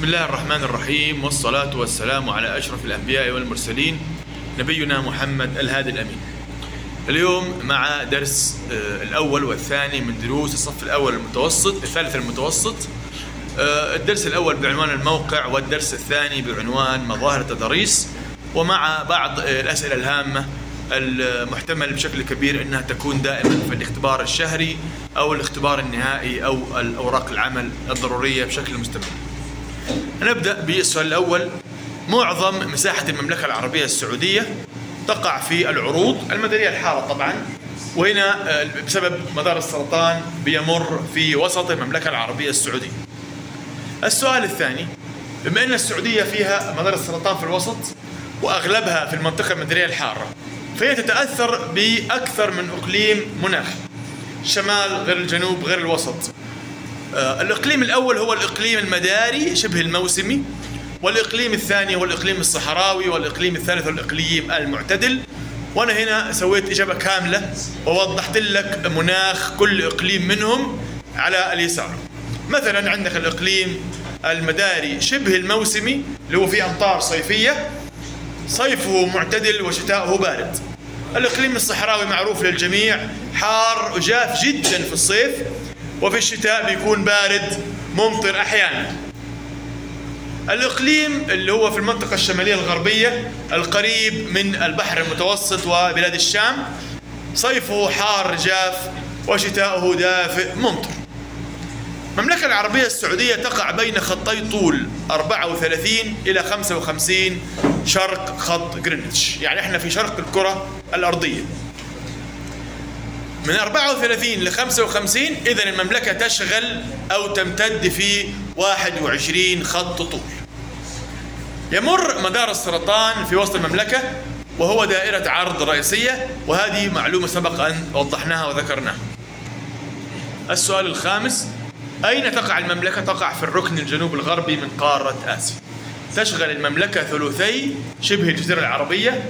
بسم الله الرحمن الرحيم، والصلاة والسلام على أشرف الأنبياء والمرسلين نبينا محمد الهادي الأمين. اليوم مع درس الأول والثاني من دروس الصف الأول المتوسط الثالث المتوسط. الدرس الأول بعنوان الموقع، والدرس الثاني بعنوان مظاهر التضاريس، ومع بعض الأسئلة الهامة المحتمل بشكل كبير أنها تكون دائما في الاختبار الشهري أو الاختبار النهائي أو الأوراق العمل الضرورية بشكل مستمر. نبدأ بالسؤال الأول. معظم مساحة المملكة العربية السعودية تقع في العروض المدنية الحارة طبعا، وهنا بسبب مدار السرطان بيمر في وسط المملكة العربية السعودية. السؤال الثاني، بما أن السعودية فيها مدار السرطان في الوسط وأغلبها في المنطقة المدنية الحارة، فهي تتأثر بأكثر من إقليم مناخ، الشمال غير الجنوب غير الوسط. الإقليم الأول هو الإقليم المداري شبه الموسمي، والإقليم الثاني هو الإقليم الصحراوي، والإقليم الثالث هو الإقليم المعتدل. وأنا هنا سويت إجابة كاملة ووضحت لك مناخ كل إقليم منهم على اليسار. مثلا عندك الإقليم المداري شبه الموسمي اللي هو فيه أمطار صيفية، صيفه معتدل وشتاؤه بارد. الإقليم الصحراوي معروف للجميع، حار وجاف جدا في الصيف، وفي الشتاء بيكون بارد ممطر أحيانا. الإقليم اللي هو في المنطقة الشمالية الغربية القريب من البحر المتوسط وبلاد الشام، صيفه حار جاف وشتاؤه دافئ ممطر. المملكة العربية السعودية تقع بين خطي طول 34 إلى 55 شرق خط غرينتش، يعني احنا في شرق الكرة الأرضية. من 34 ل 55 إذن المملكة تشغل أو تمتد في 21 خط طول. يمر مدار السرطان في وسط المملكة، وهو دائرة عرض رئيسية، وهذه معلومة سبق أن وضحناها وذكرناها. السؤال الخامس، أين تقع المملكة؟ تقع في الركن الجنوب الغربي من قارة آسيا. تشغل المملكة ثلثي شبه الجزيرة العربية،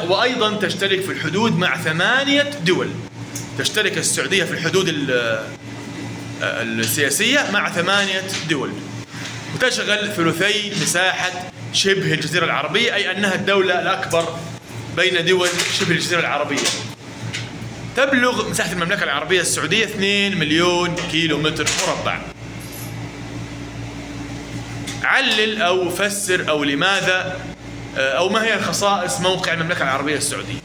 وأيضا تشترك في الحدود مع 8 دول. تشترك السعودية في الحدود السياسية مع 8 دول، وتشغل ثلثي مساحة شبه الجزيرة العربية، أي أنها الدولة الأكبر بين دول شبه الجزيرة العربية. تبلغ مساحة المملكة العربية السعودية 2 مليون كيلومتر مربع. علل أو فسر أو لماذا أو ما هي خصائص موقع المملكة العربية السعودية.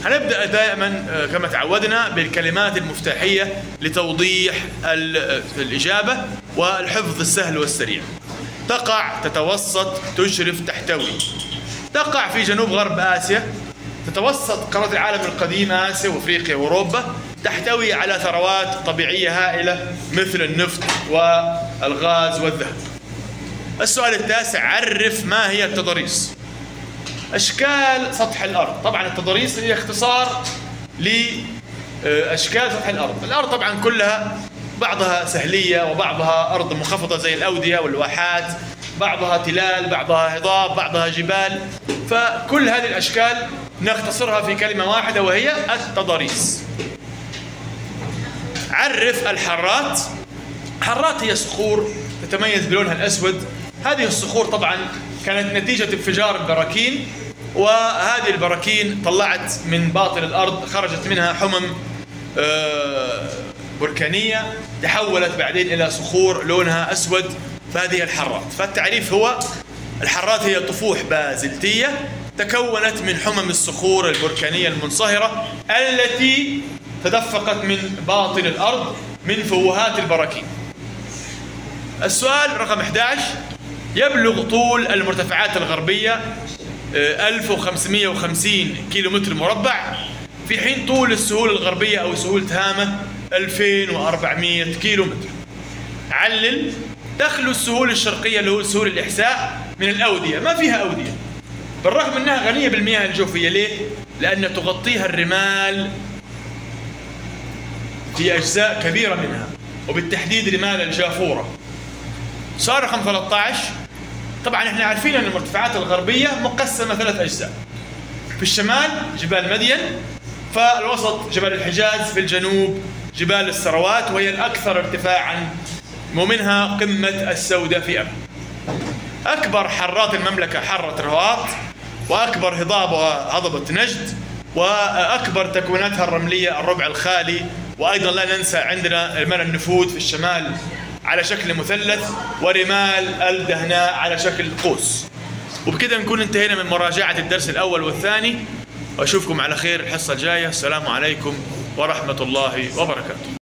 هنبدأ دائما كما تعودنا بالكلمات المفتاحية لتوضيح الإجابة والحفظ السهل والسريع. تقع، تتوسط، تشرف، تحتوي. تقع في جنوب غرب آسيا، تتوسط قارة العالم القديم آسيا وأفريقيا وأوروبا، تحتوي على ثروات طبيعية هائلة مثل النفط والغاز والذهب. السؤال التاسع، عرف ما هي التضاريس. أشكال سطح الأرض. طبعا التضاريس هي اختصار لأشكال سطح الأرض. الأرض طبعا كلها بعضها سهلية وبعضها أرض منخفضة زي الأودية والواحات، بعضها تلال، بعضها هضاب، بعضها جبال. فكل هذه الأشكال نختصرها في كلمة واحدة وهي التضاريس. عرف الحرات. حرات هي صخور تتميز بلونها الأسود. هذه الصخور طبعا كانت نتيجة انفجار البراكين، وهذه البراكين طلعت من باطن الأرض، خرجت منها حمم بركانية تحولت بعدين إلى صخور لونها أسود، فهذه الحرات. فالتعريف هو الحرات هي طفوح بازلتية تكونت من حمم الصخور البركانية المنصهرة التي تدفقت من باطن الأرض من فوهات البراكين. السؤال رقم 11، يبلغ طول المرتفعات الغربية 1550 كيلومتر مربع، في حين طول السهول الغربية أو سهول تهامة 2400 كيلومتر. علل. تخلو السهول الشرقية اللي هو سهول الإحساء من الأودية، ما فيها أودية، بالرغم أنها غنية بالمياه الجوفية. ليه؟ لأن تغطيها الرمال في أجزاء كبيرة منها، وبالتحديد رمال الجافورة. سؤال رقم 13، طبعا احنا عارفين أن المرتفعات الغربية مقسمة 3 أجزاء. في الشمال جبال مدين، فالوسط جبال الحجاز، في الجنوب جبال السروات وهي الأكثر ارتفاعا، ومنها قمة السودة في أبها. أكبر حارات المملكة حارة رهاط، وأكبر هضابها هضبة نجد، وأكبر تكويناتها الرملية الربع الخالي. وأيضا لا ننسى عندنا رمال النفود في الشمال على شكل مثلث، ورمال الدهناء على شكل قوس. وبكده نكون انتهينا من مراجعة الدرس الأول والثاني، وأشوفكم على خير الحصة الجاية. السلام عليكم ورحمة الله وبركاته.